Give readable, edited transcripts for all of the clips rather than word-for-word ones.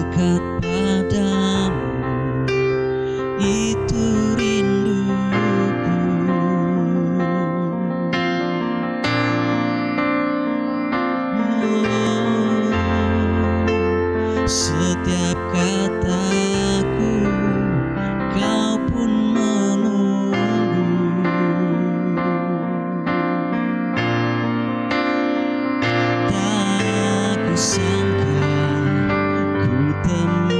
dekat padamu, itu rinduku. Oh, setiap kataku kau pun menunggu. Tak kusangka ku temukan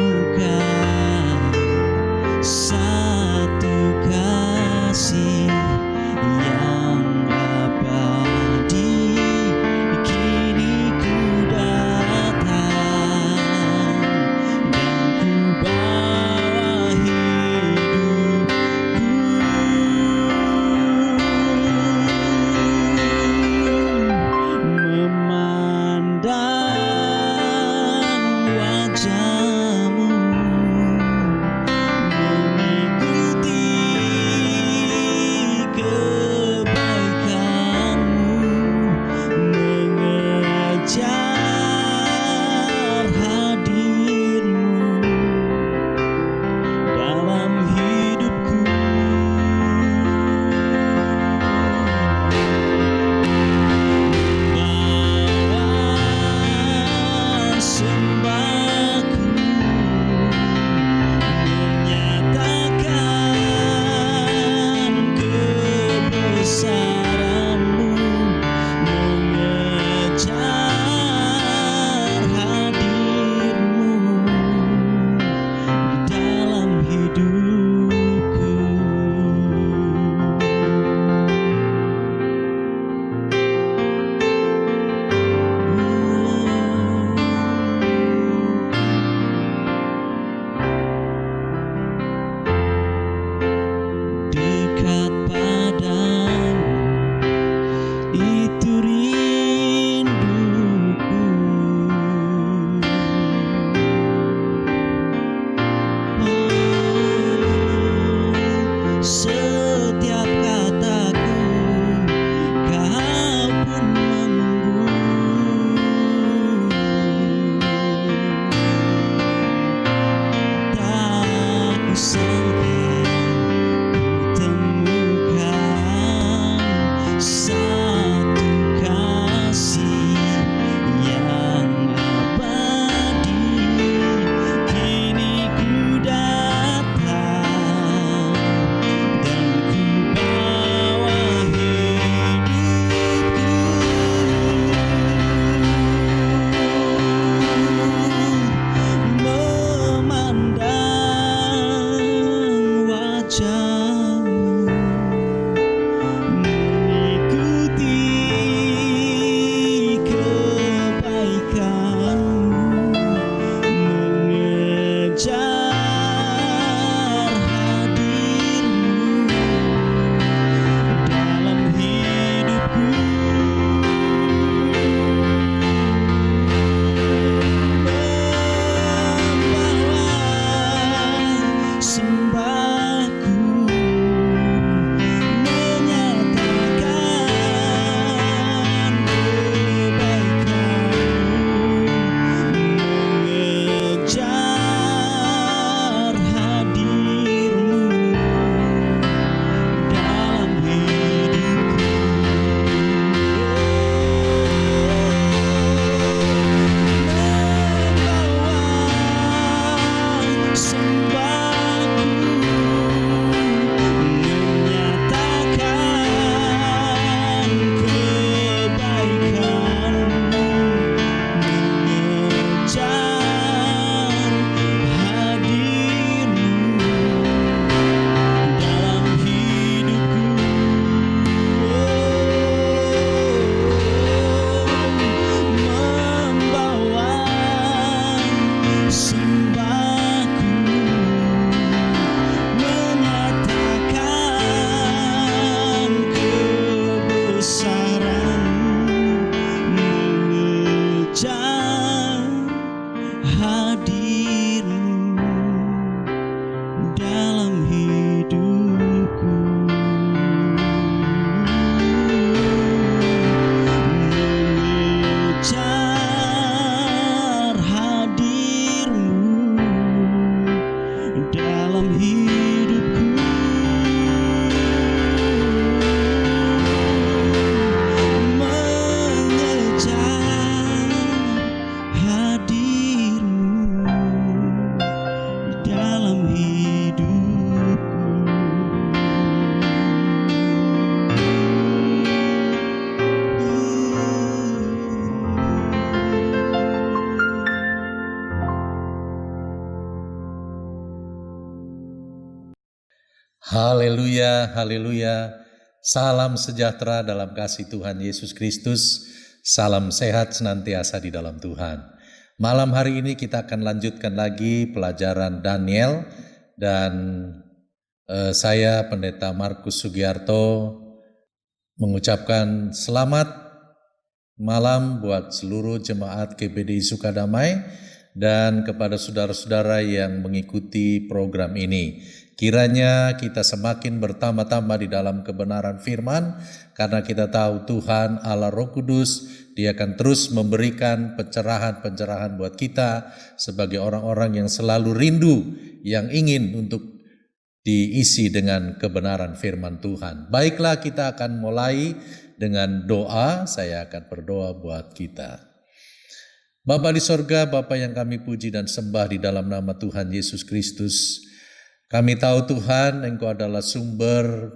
Haleluya, haleluya. Salam sejahtera dalam kasih Tuhan Yesus Kristus. Salam sehat senantiasa di dalam Tuhan. Malam hari ini kita akan lanjutkan lagi pelajaran Daniel. Dan saya Pendeta Markus Sugiarto mengucapkan selamat malam buat seluruh jemaat GBDI Sukadamai dan kepada saudara-saudara yang mengikuti program ini. Kiranya kita semakin bertambah-tambah di dalam kebenaran firman, karena kita tahu Tuhan Allah Roh Kudus, Dia akan terus memberikan pencerahan-pencerahan buat kita sebagai orang-orang yang selalu rindu, yang ingin untuk diisi dengan kebenaran firman Tuhan. Baiklah, kita akan mulai dengan doa. Saya akan berdoa buat kita. Bapa di sorga, Bapa yang kami puji dan sembah di dalam nama Tuhan Yesus Kristus. Kami tahu Tuhan, Engkau adalah sumber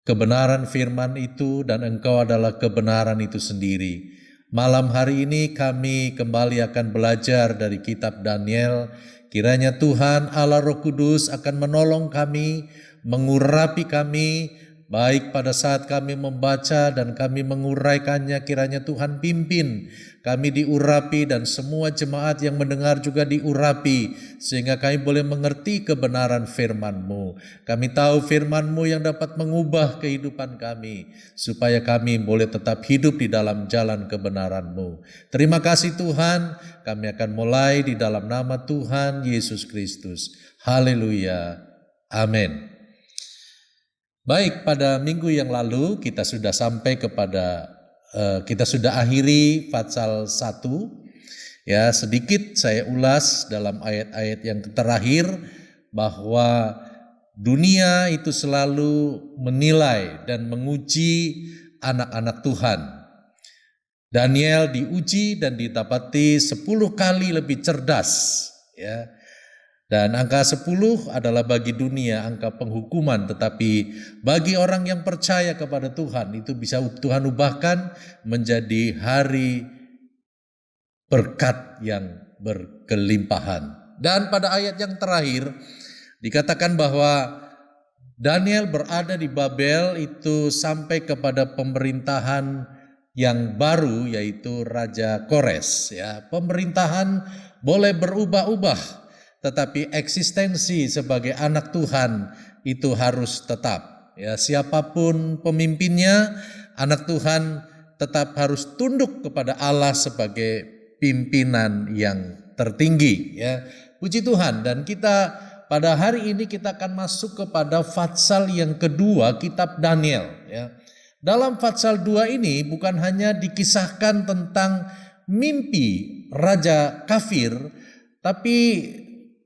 kebenaran firman itu dan Engkau adalah kebenaran itu sendiri. Malam hari ini kami kembali akan belajar dari kitab Daniel. Kiranya Tuhan Allah Roh Kudus akan menolong kami, mengurapi kami, baik pada saat kami membaca dan kami menguraikannya. Kiranya Tuhan pimpin kami diurapi dan semua jemaat yang mendengar juga diurapi, sehingga kami boleh mengerti kebenaran firman-Mu. Kami tahu firman-Mu yang dapat mengubah kehidupan kami, supaya kami boleh tetap hidup di dalam jalan kebenaran-Mu. Terima kasih Tuhan, kami akan mulai di dalam nama Tuhan Yesus Kristus. Haleluya, amin. Baik, pada minggu yang lalu kita sudah sampai kepada kita sudah akhiri Fatsal 1. Ya, sedikit saya ulas dalam ayat-ayat yang terakhir bahwa dunia itu selalu menilai dan menguji anak-anak Tuhan. Daniel diuji dan didapati 10 kali lebih cerdas, ya. Dan angka 10 adalah bagi dunia angka penghukuman, tetapi bagi orang yang percaya kepada Tuhan itu bisa Tuhan ubahkan menjadi hari berkat yang berkelimpahan. Dan pada ayat yang terakhir dikatakan bahwa Daniel berada di Babel itu sampai kepada pemerintahan yang baru, yaitu Raja Kores. Ya, pemerintahan boleh berubah-ubah, tetapi eksistensi sebagai anak Tuhan itu harus tetap. Ya, siapapun pemimpinnya, anak Tuhan tetap harus tunduk kepada Allah sebagai pimpinan yang tertinggi. Ya, puji Tuhan. Dan kita pada hari ini kita akan masuk kepada Fatsal yang kedua kitab Daniel. Ya, dalam Fatsal 2 ini bukan hanya dikisahkan tentang mimpi Raja Kafir, tapi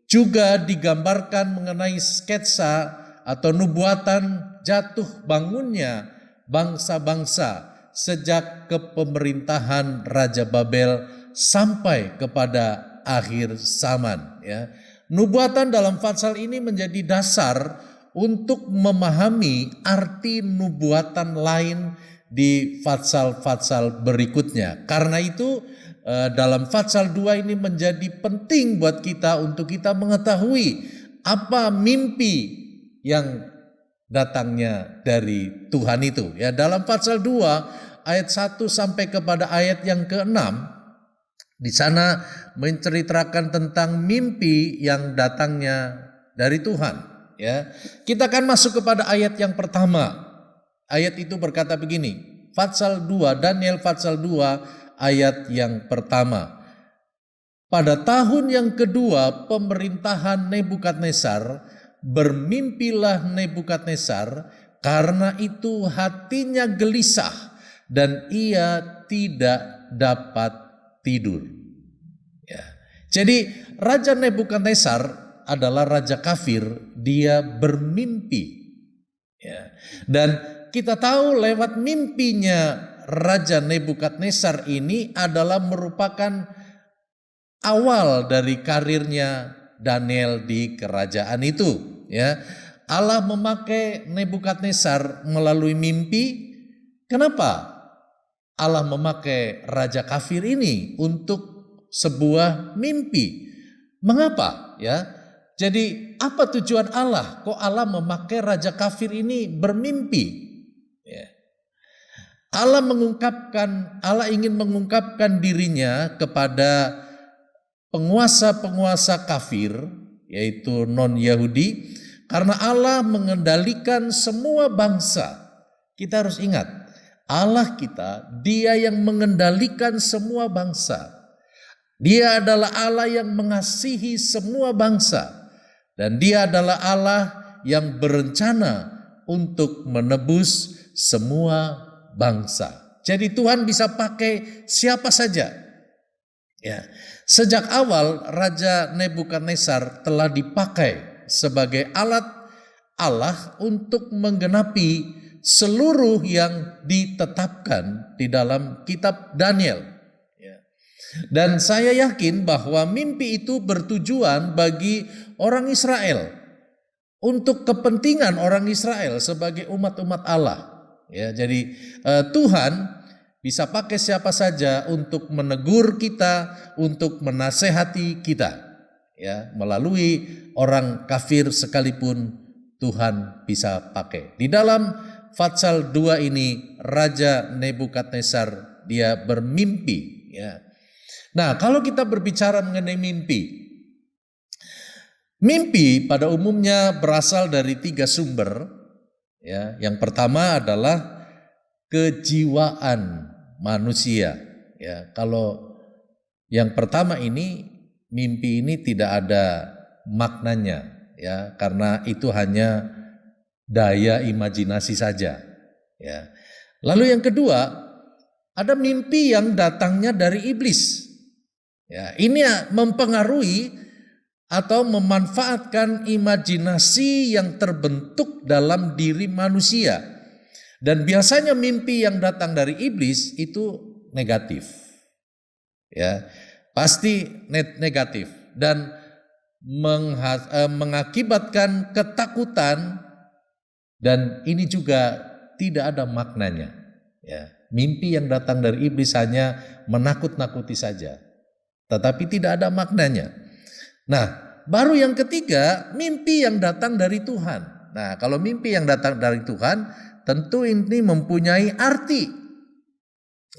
juga digambarkan mengenai sketsa atau nubuatan jatuh bangunnya bangsa-bangsa sejak kepemerintahan Raja Babel sampai kepada akhir zaman. Ya. Nubuatan dalam Fatsal ini menjadi dasar untuk memahami arti nubuatan lain di Fatsal-Fatsal berikutnya. Karena itu dalam Fatsal 2 ini menjadi penting buat kita untuk kita mengetahui apa mimpi yang datangnya dari Tuhan itu. Ya, dalam Fatsal 2 ayat 1 sampai kepada ayat yang ke-6, di sana menceritakan tentang mimpi yang datangnya dari Tuhan. Ya, kita akan masuk kepada ayat yang pertama. Ayat itu berkata begini, Fatsal 2, Daniel Fatsal 2 ayat yang pertama. Pada tahun yang kedua pemerintahan Nebukadnezar, bermimpilah Nebukadnezar, karena itu hatinya gelisah dan ia tidak dapat tidur. Ya. Jadi Raja Nebukadnezar adalah raja kafir, dia bermimpi. Ya. Dan kita tahu lewat mimpinya Raja Nebukadnezar ini adalah merupakan awal dari karirnya Daniel di kerajaan itu. Ya, Allah memakai Nebukadnezar melalui mimpi. Kenapa Allah memakai raja kafir ini untuk sebuah mimpi? Mengapa? Ya, Jadi apa tujuan Allah? Kok Allah memakai raja kafir ini bermimpi? Ya. Allah ingin mengungkapkan dirinya kepada penguasa-penguasa kafir, yaitu non-Yahudi, karena Allah mengendalikan semua bangsa. Kita harus ingat, Allah kita, Dia yang mengendalikan semua bangsa. Dia adalah Allah yang mengasihi semua bangsa. Dan Dia adalah Allah yang berencana untuk menebus semua bangsa. Jadi Tuhan bisa pakai siapa saja. Ya. Sejak awal Raja Nebukadnezar telah dipakai sebagai alat Allah untuk menggenapi seluruh yang ditetapkan di dalam kitab Daniel. Ya. Dan saya yakin bahwa mimpi itu bertujuan bagi orang Israel, untuk kepentingan orang Israel sebagai umat-umat Allah. Ya, jadi Tuhan bisa pakai siapa saja untuk menegur kita, untuk menasehati kita. Ya, melalui orang kafir sekalipun Tuhan bisa pakai. Di dalam Fatsal 2 ini Raja Nebukadnezar dia bermimpi. Ya. Nah, kalau kita berbicara mengenai mimpi, mimpi pada umumnya berasal dari 3 sumber. Ya, yang pertama adalah kejiwaan manusia. Ya, kalau yang pertama ini, mimpi ini tidak ada maknanya, ya, karena itu hanya daya imajinasi saja. Ya. Lalu yang kedua, ada mimpi yang datangnya dari iblis. Ya, ini mempengaruhi atau memanfaatkan imajinasi yang terbentuk dalam diri manusia. Dan biasanya mimpi yang datang dari iblis itu negatif. Ya, pasti negatif dan mengakibatkan ketakutan, dan ini juga tidak ada maknanya. Ya, mimpi yang datang dari iblis hanya menakut-nakuti saja, tetapi tidak ada maknanya. Nah, baru yang ketiga, mimpi yang datang dari Tuhan. Nah, kalau mimpi yang datang dari Tuhan, tentu ini mempunyai arti.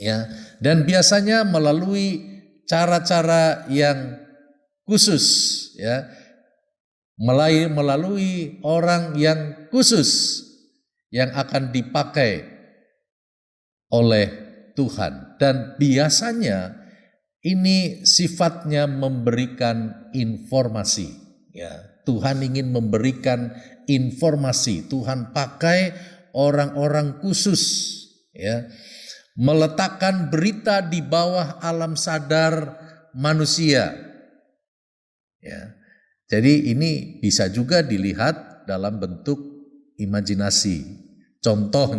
Ya, dan biasanya melalui cara-cara yang khusus, ya. Melalui orang yang khusus yang akan dipakai oleh Tuhan. Dan biasanya ini sifatnya memberikan informasi. Ya, Tuhan ingin memberikan informasi. Tuhan pakai orang-orang khusus, ya, meletakkan berita di bawah alam sadar manusia. Ya, jadi ini bisa juga dilihat dalam bentuk imajinasi. Contoh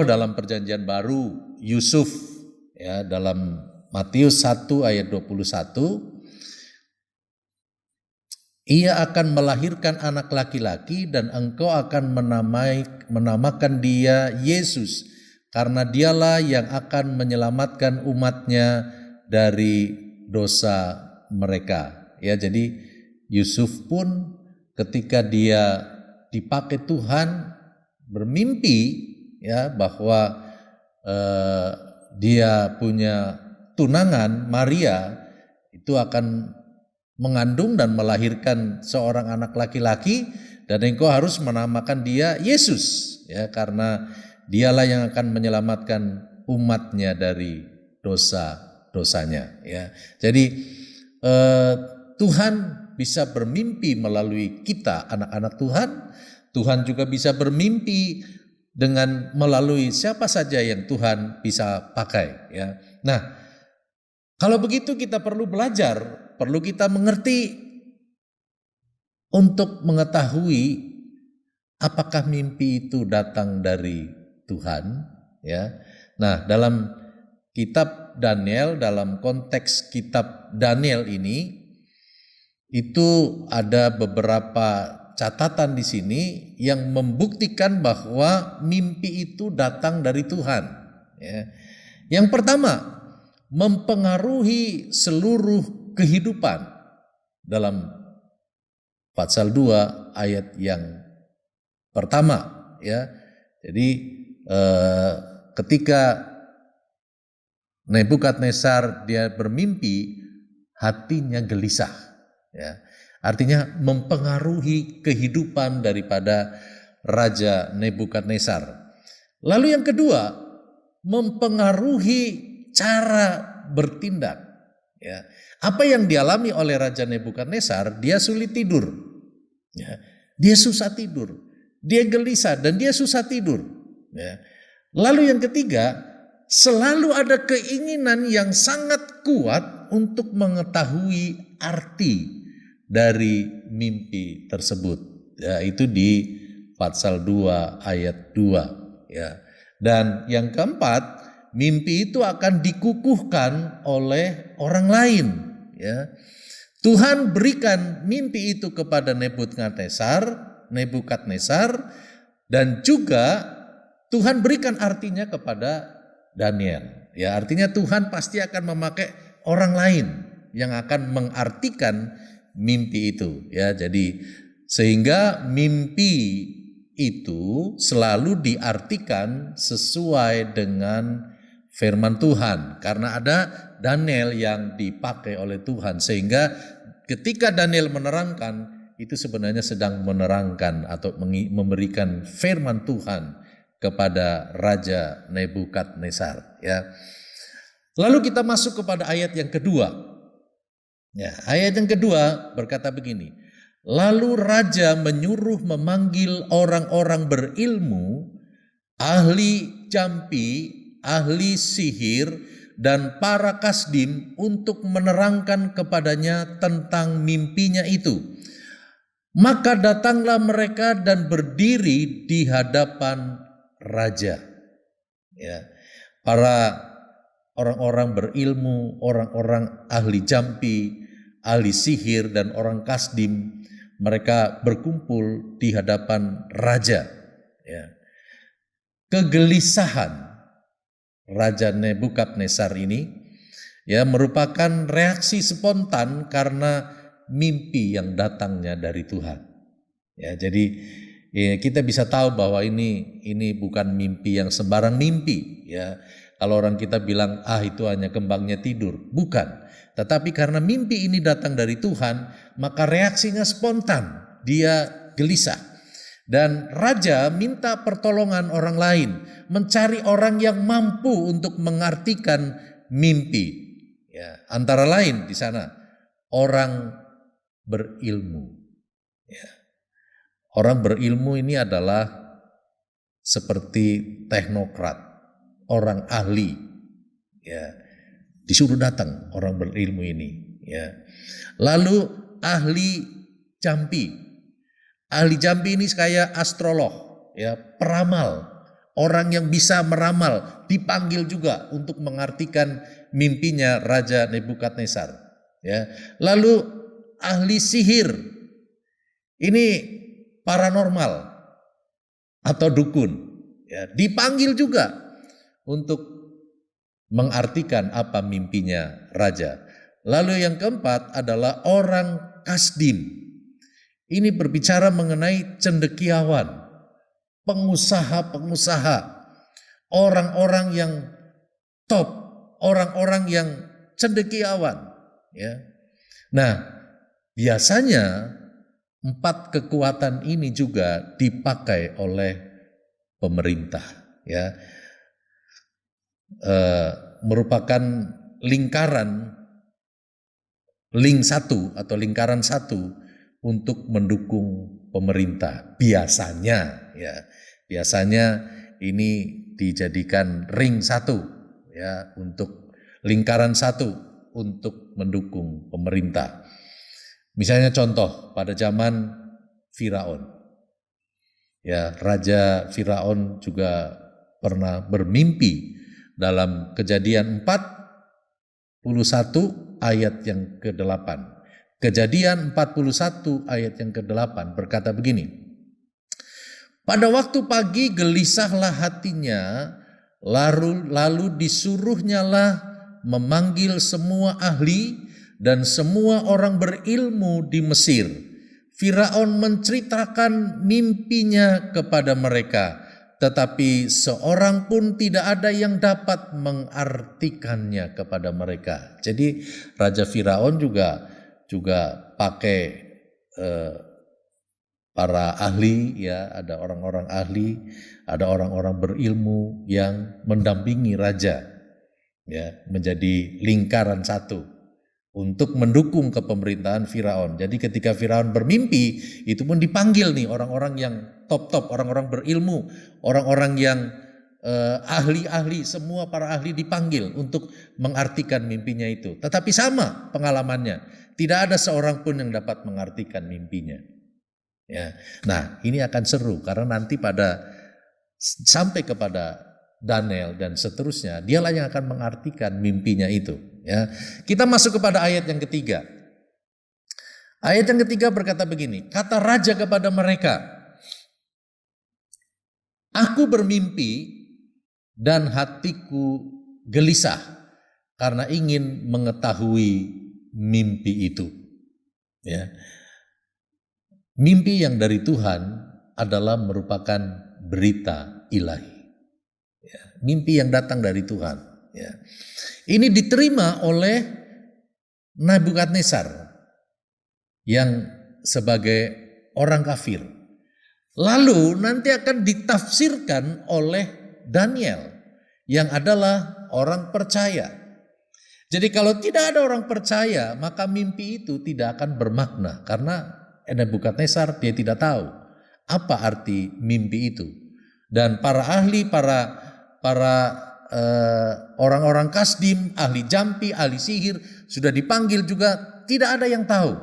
dalam Perjanjian Baru, Yusuf. Ya, dalam Matius 1 ayat 21, ia akan melahirkan anak laki-laki dan engkau akan menamakan dia Yesus, karena dialah yang akan menyelamatkan umatnya dari dosa mereka. Ya, jadi Yusuf pun ketika dia dipakai Tuhan bermimpi, ya, bahwa dia punya tunangan Maria itu akan mengandung dan melahirkan seorang anak laki-laki, dan engkau harus menamakan dia Yesus, ya, karena dialah yang akan menyelamatkan umatnya dari dosa-dosanya. Ya, jadi Tuhan bisa bermimpi melalui kita, anak-anak Tuhan. Tuhan juga bisa bermimpi dengan melalui siapa saja yang Tuhan bisa pakai. Ya. Nah, kalau begitu kita perlu belajar, perlu kita mengerti untuk mengetahui apakah mimpi itu datang dari Tuhan. Ya. Nah, dalam kitab Daniel, dalam konteks kitab Daniel ini, itu ada beberapa catatan di sini yang membuktikan bahwa mimpi itu datang dari Tuhan. Ya. Yang pertama, mempengaruhi seluruh kehidupan. dalam pasal 2 ayat yang pertama, ya. Jadi ketika Nebukadnezar dia bermimpi, hatinya gelisah, ya. Artinya mempengaruhi kehidupan daripada Raja Nebukadnezar. Lalu yang kedua, mempengaruhi cara bertindak, ya. Apa yang dialami oleh Raja Nebukadnezar, dia sulit tidur, ya. Dia susah tidur, dia gelisah dan dia susah tidur, ya. Lalu yang ketiga, selalu ada keinginan yang sangat kuat untuk mengetahui arti dari mimpi tersebut, ya, itu di pasal 2 ayat 2, ya. Dan yang keempat, mimpi itu akan dikukuhkan oleh orang lain, ya. Tuhan berikan mimpi itu kepada Nebukadnezar dan juga Tuhan berikan artinya kepada Daniel, ya. Artinya Tuhan pasti akan memakai orang lain yang akan mengartikan mimpi itu, ya. Jadi sehingga mimpi itu selalu diartikan sesuai dengan firman Tuhan, karena ada Daniel yang dipakai oleh Tuhan, sehingga ketika Daniel menerangkan, itu sebenarnya sedang menerangkan atau memberikan firman Tuhan kepada Raja Nebukadnezar, ya. Lalu kita masuk kepada ayat yang kedua. Ya, ayat yang kedua berkata begini, lalu raja menyuruh memanggil orang-orang berilmu, ahli jampi, ahli sihir, dan para kasdim untuk menerangkan kepadanya tentang mimpinya itu. Maka datanglah mereka dan berdiri di hadapan raja, ya. Para orang-orang berilmu, orang-orang ahli jampi, ahli sihir, dan orang kasdim, mereka berkumpul di hadapan raja, ya. Kegelisahan Raja Nebukadnezar ini, ya, merupakan reaksi spontan karena mimpi yang datangnya dari Tuhan, ya. Jadi ya, kita bisa tahu bahwa ini bukan mimpi yang sembarang mimpi, ya. Kalau orang kita bilang itu hanya kembangnya tidur, bukan. Tetapi karena mimpi ini datang dari Tuhan, maka reaksinya spontan, dia gelisah. Dan raja minta pertolongan orang lain, mencari orang yang mampu untuk mengartikan mimpi, ya. Antara lain di sana orang berilmu, ya. Orang berilmu ini adalah seperti teknokrat, orang ahli, ya. Disuruh datang orang berilmu ini, ya. Lalu ahli jampi. Ahli jampi ini kayak astrolog, ya, peramal, orang yang bisa meramal, dipanggil juga untuk mengartikan mimpinya Raja Nebukadnezar, ya. Lalu ahli sihir. Ini paranormal atau dukun, ya, dipanggil juga untuk mengartikan apa mimpinya raja. Lalu yang keempat adalah orang kasdim. Ini berbicara mengenai cendekiawan, pengusaha-pengusaha, orang-orang yang top, orang-orang yang cendekiawan, ya. Nah, biasanya 4 kekuatan ini juga dipakai oleh pemerintah, ya. Merupakan lingkaran lingkaran satu untuk mendukung pemerintah biasanya, ya. Biasanya ini dijadikan ring satu, ya, untuk lingkaran satu untuk mendukung pemerintah. Misalnya contoh pada zaman Firaun, ya, Raja Firaun juga pernah bermimpi dalam Kejadian 41 ayat yang ke-8. Kejadian 41 ayat yang ke-8 berkata begini. Pada waktu pagi gelisahlah hatinya, lalu disuruhnyalah memanggil semua ahli dan semua orang berilmu di Mesir. Firaun menceritakan mimpinya kepada mereka, tetapi seorang pun tidak ada yang dapat mengartikannya kepada mereka. Jadi Raja Firaun juga pakai para ahli, ya, ada orang-orang ahli, ada orang-orang berilmu yang mendampingi raja, ya, menjadi lingkaran satu untuk mendukung kepemerintahan Firaun. Jadi ketika Firaun bermimpi, itu pun dipanggil nih orang-orang yang top-top, orang-orang berilmu, orang-orang yang ahli-ahli, semua para ahli dipanggil untuk mengartikan mimpinya itu. Tetapi sama pengalamannya, tidak ada seorang pun yang dapat mengartikan mimpinya. Ya. Nah, ini akan seru karena nanti sampai kepada Daniel dan seterusnya, dialah yang akan mengartikan mimpinya itu. Ya, kita masuk kepada ayat yang ketiga. Ayat yang ketiga berkata begini, kata raja kepada mereka, aku bermimpi dan hatiku gelisah karena ingin mengetahui mimpi itu. Ya. Mimpi yang dari Tuhan adalah merupakan berita ilahi. Ya, mimpi yang datang dari Tuhan. Ya. Ini diterima oleh Nebukadnezar yang sebagai orang kafir. Lalu nanti akan ditafsirkan oleh Daniel yang adalah orang percaya. Jadi kalau tidak ada orang percaya, maka mimpi itu tidak akan bermakna karena Nebukadnezar dia tidak tahu apa arti mimpi itu. Dan para ahli, para orang-orang kasdim, ahli jampi, ahli sihir sudah dipanggil juga, tidak ada yang tahu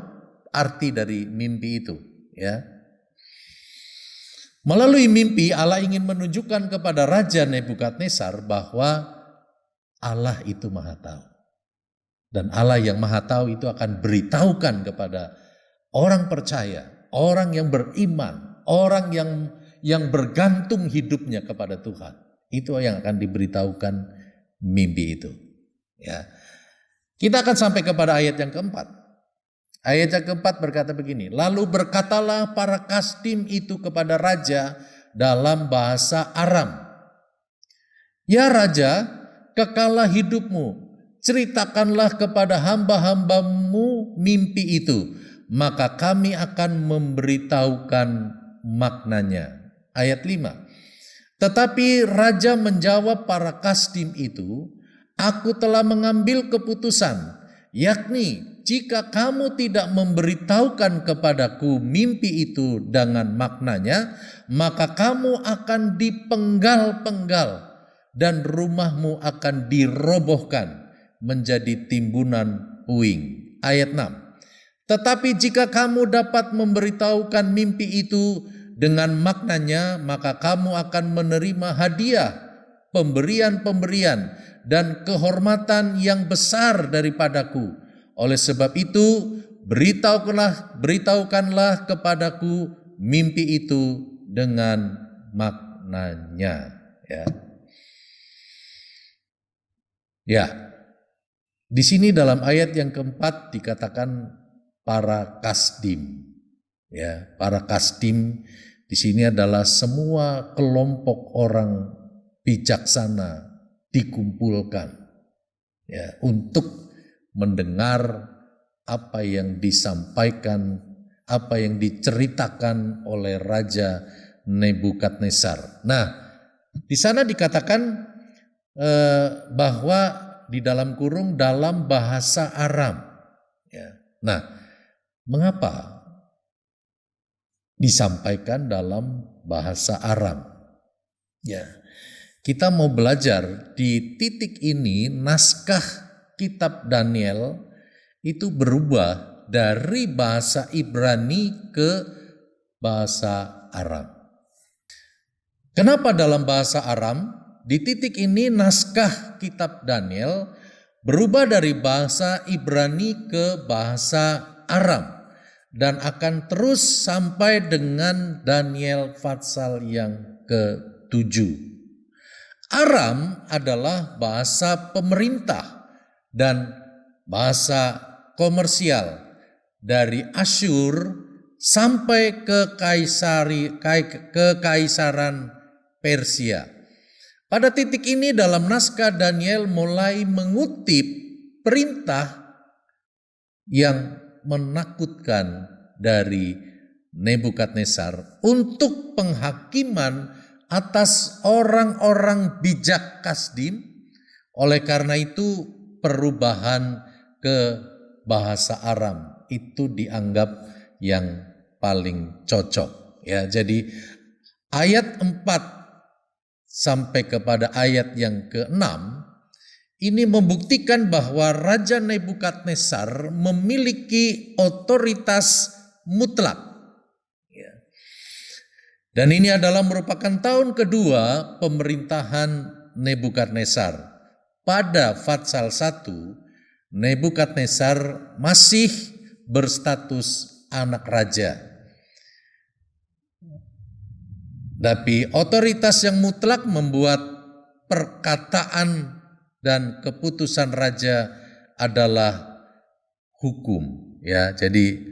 arti dari mimpi itu, ya. Melalui mimpi Allah ingin menunjukkan kepada Raja Nebukadnezar bahwa Allah itu Maha Tahu. Dan Allah yang Maha Tahu itu akan beritahukan kepada orang percaya, orang yang beriman, orang yang bergantung hidupnya kepada Tuhan. Itu yang akan diberitahukan mimpi itu. Ya. Kita akan sampai kepada ayat yang keempat. Ayat yang keempat berkata begini, lalu berkatalah para kasdim itu kepada raja dalam bahasa Aram. Ya raja, kekalah hidupmu, ceritakanlah kepada hamba-hambamu mimpi itu, maka kami akan memberitahukan maknanya. Ayat 5. Tetapi raja menjawab para kasdim itu, aku telah mengambil keputusan, yakni jika kamu tidak memberitahukan kepadaku mimpi itu dengan maknanya, maka kamu akan dipenggal-penggal dan rumahmu akan dirobohkan menjadi timbunan puing. Ayat 6. Tetapi jika kamu dapat memberitahukan mimpi itu dengan maknanya, maka kamu akan menerima hadiah, pemberian-pemberian, dan kehormatan yang besar daripadaku. Oleh sebab itu, beritahukanlah kepadaku mimpi itu dengan maknanya. Ya, di sini dalam ayat yang keempat dikatakan para kasdim. Ya, para kasdim di sini adalah semua kelompok orang bijaksana dikumpulkan, ya, untuk mendengar apa yang disampaikan, apa yang diceritakan oleh Raja Nebukadnezar. Nah, di sana dikatakan bahwa di dalam kurung dalam bahasa Aram. Ya. Nah, mengapa disampaikan dalam bahasa Aram? Ya, kita mau belajar di titik ini naskah kitab Daniel itu berubah dari bahasa Ibrani ke bahasa Aram. Kenapa dalam bahasa Aram? Di titik ini naskah kitab Daniel berubah dari bahasa Ibrani ke bahasa Aram dan akan terus sampai dengan Daniel pasal yang ke-7. Aram adalah bahasa pemerintah dan bahasa komersial dari Asyur sampai ke Kekaisaran Persia. Pada titik ini dalam naskah Daniel mulai mengutip perintah yang menakutkan dari Nebukadnezar untuk penghakiman atas orang-orang bijak Kasdim. Oleh karena itu perubahan ke bahasa Aram itu dianggap yang paling cocok. Ya, jadi ayat 4 sampai kepada ayat yang ke-6 ini membuktikan bahwa Raja Nebukadnezar memiliki otoritas mutlak. Dan ini adalah merupakan tahun kedua pemerintahan Nebukadnezar. Pada Fatsal 1, Nebukadnezar masih berstatus anak raja. Tapi otoritas yang mutlak membuat perkataan dan keputusan raja adalah hukum. Ya, jadi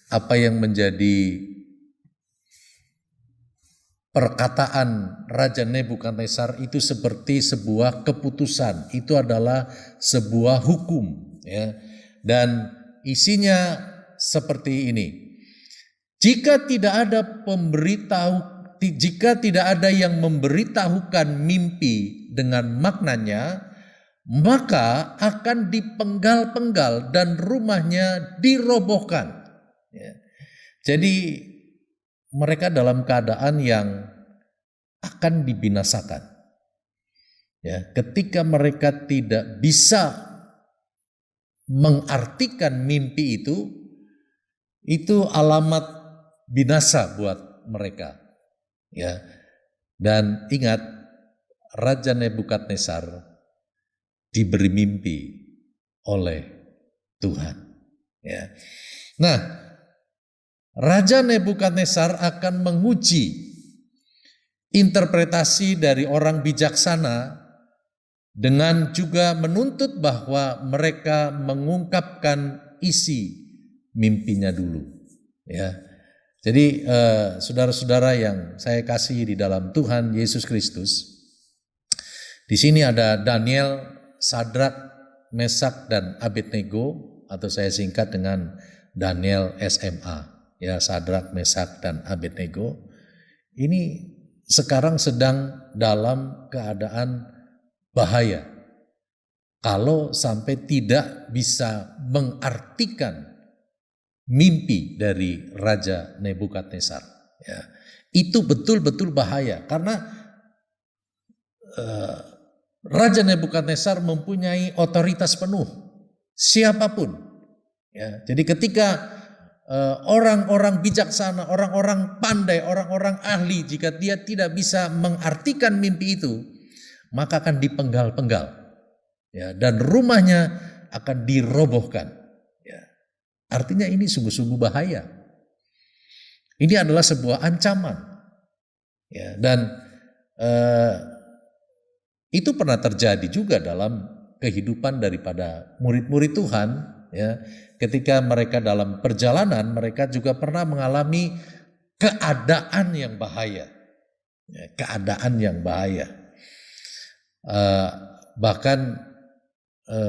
apa yang menjadi perkataan Raja Nebukadnezar itu seperti sebuah keputusan, itu adalah sebuah hukum, ya. Dan isinya seperti ini: jika tidak ada yang memberitahukan mimpi dengan maknanya, maka akan dipenggal-penggal dan rumahnya dirobohkan. Ya. Jadi mereka dalam keadaan yang akan dibinasakan. Ya, ketika mereka tidak bisa mengartikan mimpi itu alamat binasa buat mereka. Ya. Dan ingat, Raja Nebukadnezar diberi mimpi oleh Tuhan. Ya. Nah, Raja Nebukadnezar akan menguji interpretasi dari orang bijaksana dengan juga menuntut bahwa mereka mengungkapkan isi mimpinya dulu. Ya. Jadi saudara-saudara yang saya kasihi di dalam Tuhan Yesus Kristus, di sini ada Daniel, Sadrak, Mesak, dan Abednego, atau saya singkat dengan Daniel SMA. Ya, Sadrak, Mesak, dan Abednego ini sekarang sedang dalam keadaan bahaya kalau sampai tidak bisa mengartikan mimpi dari Raja Nebukadnezar. Ya, itu betul-betul bahaya karena Raja Nebukadnezar mempunyai otoritas penuh, siapapun. Ya, jadi ketika orang-orang bijaksana, orang-orang pandai, orang-orang ahli, jika dia tidak bisa mengartikan mimpi itu, maka akan dipenggal-penggal, ya, dan rumahnya akan dirobohkan. Ya. Artinya ini sungguh-sungguh bahaya. Ini adalah sebuah ancaman, ya, dan itu pernah terjadi juga dalam kehidupan daripada murid-murid Tuhan. Ya, ketika mereka dalam perjalanan, mereka juga pernah mengalami keadaan yang bahaya, ya, keadaan yang bahaya, bahkan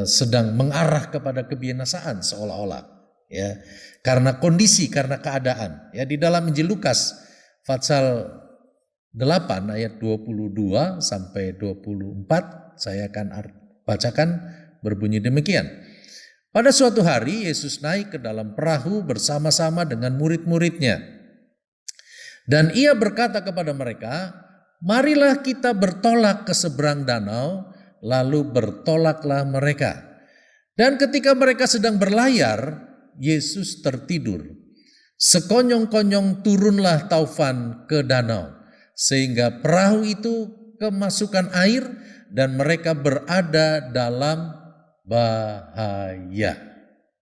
sedang mengarah kepada kebinasaan seolah-olah, ya, karena kondisi, karena keadaan. Ya, di dalam Injil Lukas pasal 8 ayat 22 sampai 24 saya akan bacakan, berbunyi demikian. Pada suatu hari Yesus naik ke dalam perahu bersama-sama dengan murid-muridnya. Dan ia berkata kepada mereka, "Marilah kita bertolak ke seberang danau." Lalu bertolaklah mereka. Dan ketika mereka sedang berlayar, Yesus tertidur. Sekonyong-konyong turunlah taufan ke danau, sehingga perahu itu kemasukan air dan mereka berada dalam bahaya.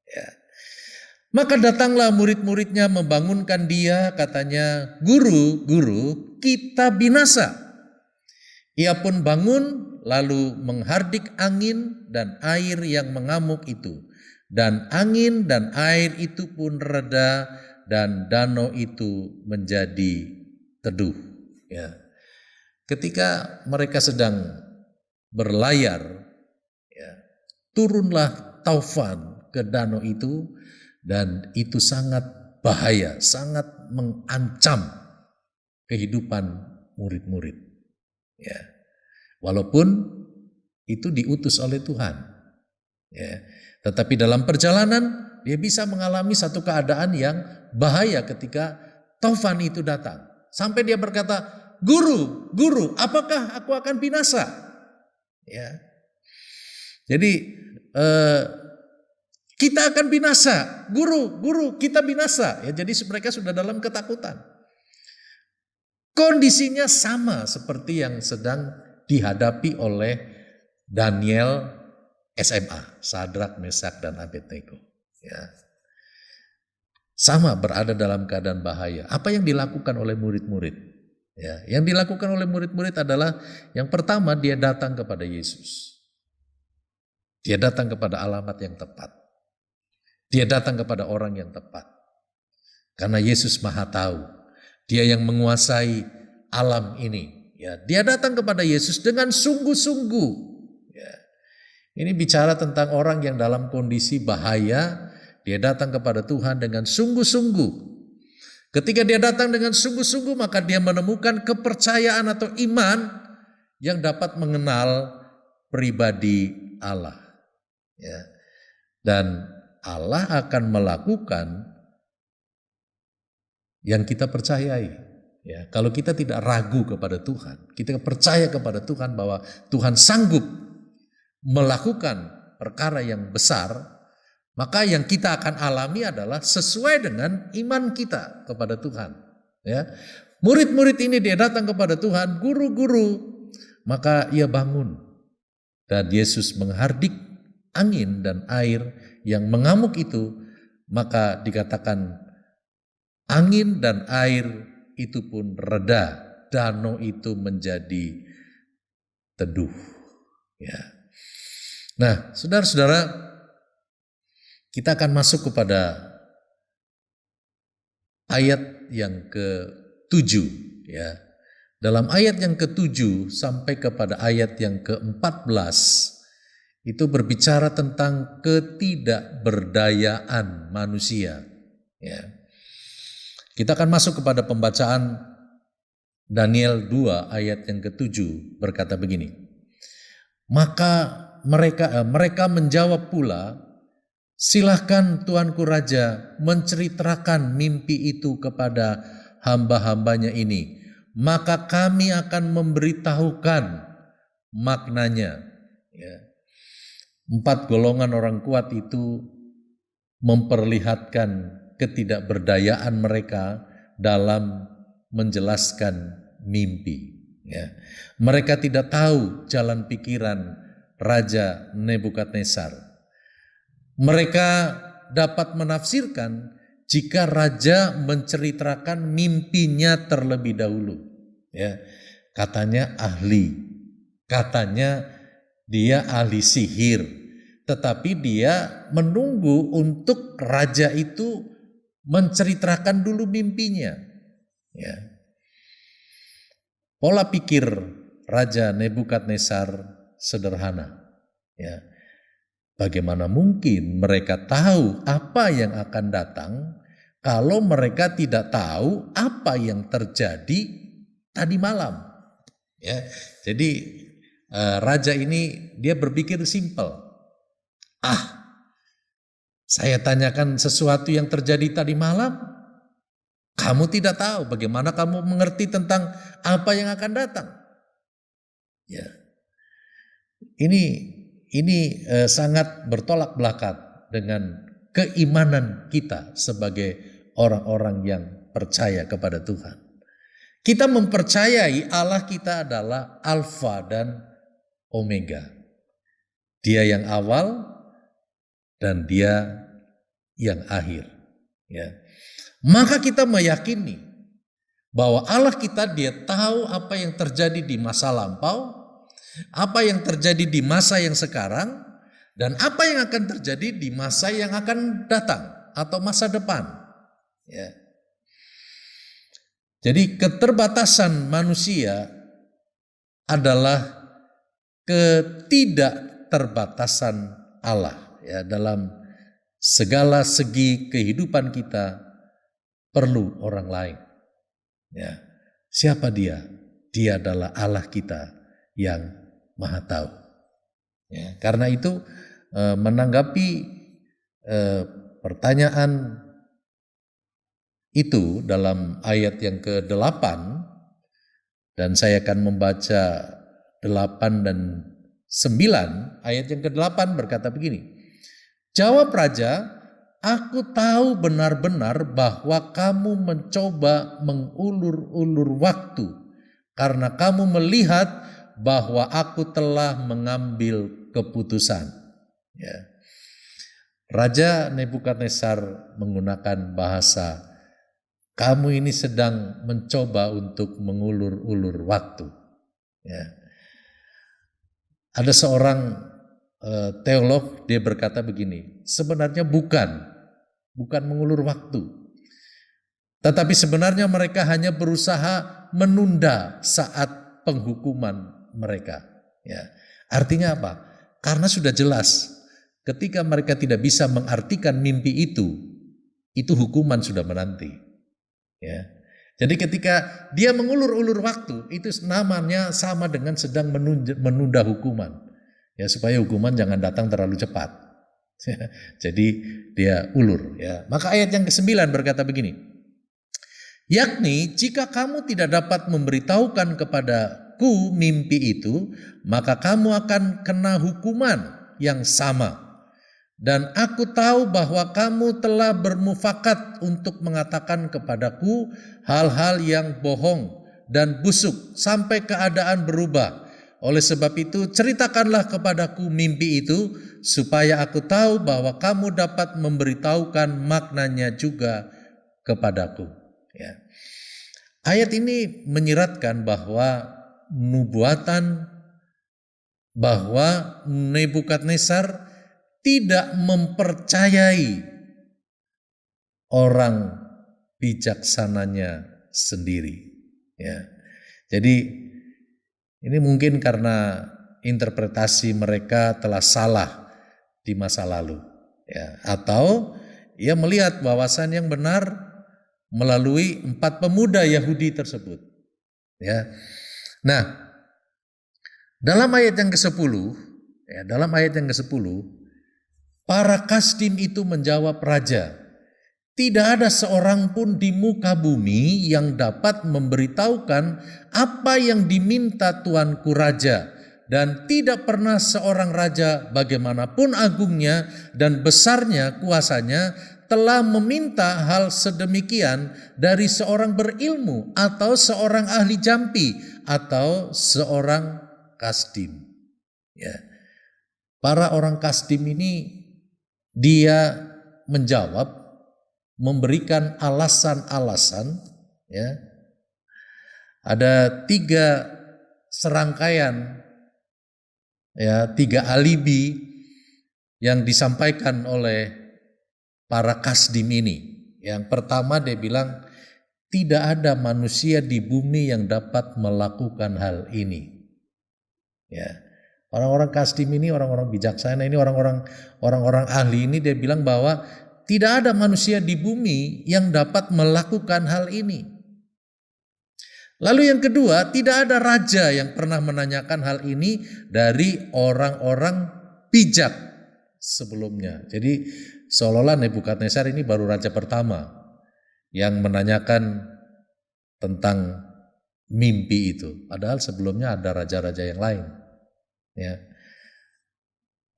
Ya. Maka datanglah murid-muridnya membangunkan dia, katanya, "Guru, guru, kita binasa." Ia pun bangun lalu menghardik angin dan air yang mengamuk itu. Dan angin dan air itu pun reda dan danau itu menjadi teduh. Ya. Ketika mereka sedang berlayar, ya, turunlah taufan ke danau itu dan itu sangat bahaya, sangat mengancam kehidupan murid-murid. Ya. Walaupun itu diutus oleh Tuhan. Ya. Tetapi dalam perjalanan dia bisa mengalami satu keadaan yang bahaya ketika taufan itu datang. Sampai dia berkata, "Guru, guru, apakah aku akan binasa?" Ya. Jadi kita akan binasa, guru, guru, kita binasa. Ya, jadi mereka sudah dalam ketakutan. Kondisinya sama seperti yang sedang dihadapi oleh Daniel SMA, Sadrak, Mesak, dan Abednego. Ya. Sama berada dalam keadaan bahaya. Apa yang dilakukan oleh murid-murid? Ya, yang dilakukan oleh murid-murid adalah yang pertama dia datang kepada Yesus. Dia datang kepada alamat yang tepat. Dia datang kepada orang yang tepat. Karena Yesus Maha Tahu. Dia yang menguasai alam ini. Ya, dia datang kepada Yesus dengan sungguh-sungguh. Ya. Ini bicara tentang orang yang dalam kondisi bahaya. Dia datang kepada Tuhan dengan sungguh-sungguh. Ketika dia datang dengan sungguh-sungguh, maka dia menemukan kepercayaan atau iman yang dapat mengenal pribadi Allah. Ya. Dan Allah akan melakukan yang kita percayai. Ya, kalau kita tidak ragu kepada Tuhan, kita percaya kepada Tuhan bahwa Tuhan sanggup melakukan perkara yang besar, maka yang kita akan alami adalah sesuai dengan iman kita kepada Tuhan. Ya, murid-murid ini dia datang kepada Tuhan, guru-guru, maka ia bangun dan Yesus menghardik angin dan air yang mengamuk itu, maka dikatakan angin dan air itu pun reda, danau itu menjadi teduh. Ya. Nah, saudara-saudara, kita akan masuk kepada ayat yang ke-7. Ya. Dalam ayat yang ke-7 sampai kepada ayat yang ke-14 itu berbicara tentang ketidakberdayaan manusia. Ya. Kita akan masuk kepada pembacaan Daniel 2 ayat yang ke-7 berkata begini. Maka mereka menjawab pula, "Silahkan Tuanku Raja menceritakan mimpi itu kepada hamba-hambanya ini. Maka kami akan memberitahukan maknanya." Ya. 4 golongan orang kuat itu memperlihatkan ketidakberdayaan mereka dalam menjelaskan mimpi. Ya. Mereka tidak tahu jalan pikiran Raja Nebukadnezar. Mereka dapat menafsirkan jika Raja menceritakan mimpinya terlebih dahulu. Ya. Katanya ahli, katanya dia ahli sihir, tetapi dia menunggu untuk raja itu menceritakan dulu mimpinya. Ya. Pola pikir Raja Nebukadnezar sederhana. Ya. Bagaimana mungkin mereka tahu apa yang akan datang kalau mereka tidak tahu apa yang terjadi tadi malam? Ya. Jadi raja ini dia berpikir simpel. Saya tanyakan sesuatu yang terjadi tadi malam, kamu tidak tahu, bagaimana kamu mengerti tentang apa yang akan datang? Ya, ini sangat bertolak belakang dengan keimanan kita sebagai orang-orang yang percaya kepada Tuhan. Kita mempercayai Allah kita adalah Alfa dan Omega. Dia yang awal dan dia yang akhir. Ya. Maka kita meyakini bahwa Allah kita dia tahu apa yang terjadi di masa lampau, Apa yang terjadi di masa yang sekarang dan apa yang akan terjadi di masa yang akan datang atau masa depan. Ya. Jadi keterbatasan manusia adalah ketidakterbatasan Allah. Ya, dalam segala segi kehidupan kita perlu orang lain. Ya. Siapa dia? Dia adalah Allah kita yang Maha Tahu. Ya, karena itu menanggapi pertanyaan itu dalam ayat yang ke-8, dan saya akan membaca 8 dan 9, ayat yang ke-8 berkata begini. Jawab raja, aku tahu benar-benar bahwa kamu mencoba mengulur-ulur waktu karena kamu melihat bahwa aku telah mengambil keputusan. Ya. Raja Nebukadnezar menggunakan bahasa, kamu ini sedang mencoba untuk mengulur-ulur waktu. Ya. Ada seorang teolog, dia berkata begini, sebenarnya bukan mengulur waktu, tetapi sebenarnya mereka hanya berusaha menunda saat penghukuman mereka. Ya. Artinya apa? Karena sudah jelas ketika mereka tidak bisa mengartikan mimpi itu hukuman sudah menanti. Ya. Jadi ketika dia mengulur-ulur waktu, itu namanya sama dengan sedang menunda hukuman. Ya, supaya hukuman jangan datang terlalu cepat. Jadi dia ulur. Ya. Maka ayat yang ke-9 berkata begini. Yakni jika kamu tidak dapat memberitahukan kepadaku mimpi itu, maka kamu akan kena hukuman yang sama. Dan aku tahu bahwa kamu telah bermufakat untuk mengatakan kepadaku hal-hal yang bohong dan busuk sampai keadaan berubah. Oleh sebab itu ceritakanlah kepadaku mimpi itu supaya aku tahu bahwa kamu dapat memberitahukan maknanya juga kepadaku. Ya. Ayat ini menyiratkan bahwa nubuatan bahwa Nebukadnezar tidak mempercayai orang bijaksananya sendiri. Ya. Jadi ini mungkin karena interpretasi mereka telah salah di masa lalu. Ya. Atau ia melihat wawasan yang benar melalui 4 pemuda Yahudi tersebut. Ya. Nah, dalam ayat yang ke-10, para kasdim itu menjawab raja, tidak ada seorang pun di muka bumi yang dapat memberitahukan apa yang diminta tuanku raja, dan tidak pernah seorang raja bagaimanapun agungnya dan besarnya kuasanya telah meminta hal sedemikian dari seorang berilmu atau seorang ahli jampi atau seorang kasdim. Ya. Para orang kasdim ini dia menjawab, memberikan alasan-alasan. Ya. Ada 3 serangkaian, ya, 3 alibi yang disampaikan oleh para kasdim ini. Yang pertama dia bilang, tidak ada manusia di bumi yang dapat melakukan hal ini. Ya. Orang-orang kasdim ini, orang-orang bijaksana ini, orang-orang ahli ini, dia bilang bahwa tidak ada manusia di bumi yang dapat melakukan hal ini. Lalu yang kedua, tidak ada raja yang pernah menanyakan hal ini dari orang-orang bijak sebelumnya. Jadi seolah-olah Nebukadnezar ini baru raja pertama yang menanyakan tentang mimpi itu. Padahal sebelumnya ada raja-raja yang lain. Ya.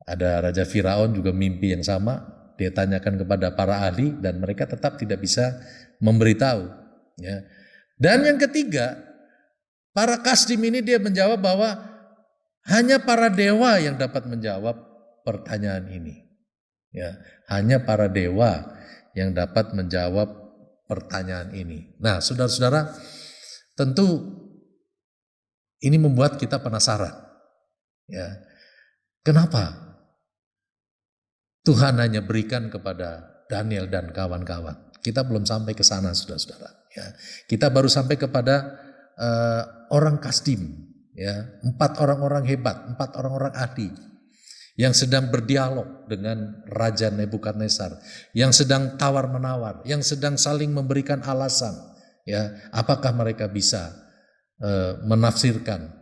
Ada Raja Firaun juga mimpi yang sama, dia tanyakan kepada para ahli dan mereka tetap tidak bisa memberitahu. Ya. Dan yang ketiga, para kasdim ini dia menjawab bahwa hanya para dewa yang dapat menjawab pertanyaan ini. Ya, hanya para dewa yang dapat menjawab pertanyaan ini. Nah, saudara-saudara, tentu ini membuat kita penasaran. Ya. Kenapa Tuhan hanya berikan kepada Daniel dan kawan-kawan? Kita belum sampai ke sana, saudara-saudara. Ya. Kita baru sampai kepada orang Kasdim, ya, 4 orang-orang hebat, 4 orang-orang ahli yang sedang berdialog dengan Raja Nebukadnezar, yang sedang tawar-menawar, yang sedang saling memberikan alasan, ya, apakah mereka bisa menafsirkan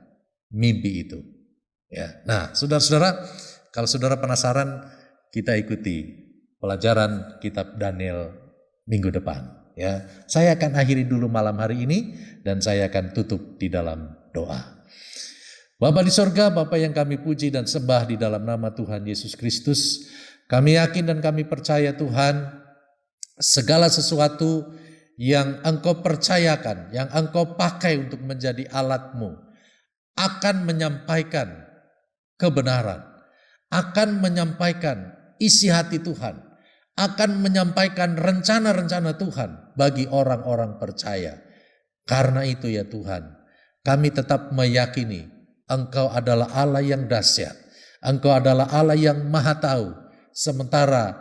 mimpi itu. Ya. Nah, saudara-saudara, kalau saudara penasaran, kita ikuti pelajaran kitab Daniel minggu depan. Ya, saya akan akhiri dulu malam hari ini dan saya akan tutup di dalam doa. Bapa di sorga, Bapa yang kami puji dan sembah di dalam nama Tuhan Yesus Kristus, kami yakin dan kami percaya Tuhan, segala sesuatu yang Engkau percayakan, yang Engkau pakai untuk menjadi alat-Mu, akan menyampaikan kebenaran, akan menyampaikan isi hati Tuhan, akan menyampaikan rencana-rencana Tuhan bagi orang-orang percaya. Karena itu ya Tuhan, kami tetap meyakini Engkau adalah Allah yang dahsyat. Engkau adalah Allah yang maha tahu. Sementara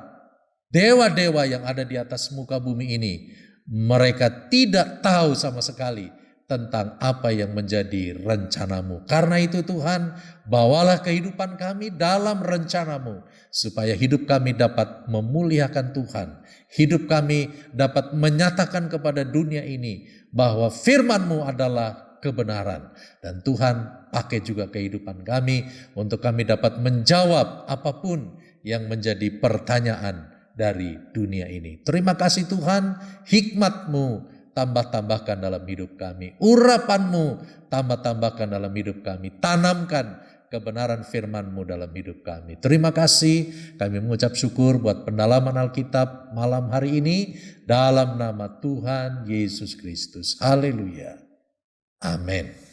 dewa-dewa yang ada di atas muka bumi ini, mereka tidak tahu sama sekali tentang apa yang menjadi rencana-Mu. Karena itu Tuhan, bawalah kehidupan kami dalam rencana-Mu, supaya hidup kami dapat memuliakan Tuhan. Hidup kami dapat menyatakan kepada dunia ini bahwa firman-Mu adalah kebenaran. Dan Tuhan, pakai juga kehidupan kami untuk kami dapat menjawab apapun yang menjadi pertanyaan dari dunia ini. Terima kasih Tuhan, hikmat-Mu tambah-tambahkan dalam hidup kami. Urapan-Mu tambah-tambahkan dalam hidup kami. Tanamkan kebenaran firman-Mu dalam hidup kami. Terima kasih, kami mengucap syukur buat pendalaman Alkitab malam hari ini. Dalam nama Tuhan Yesus Kristus. Haleluya. Amin.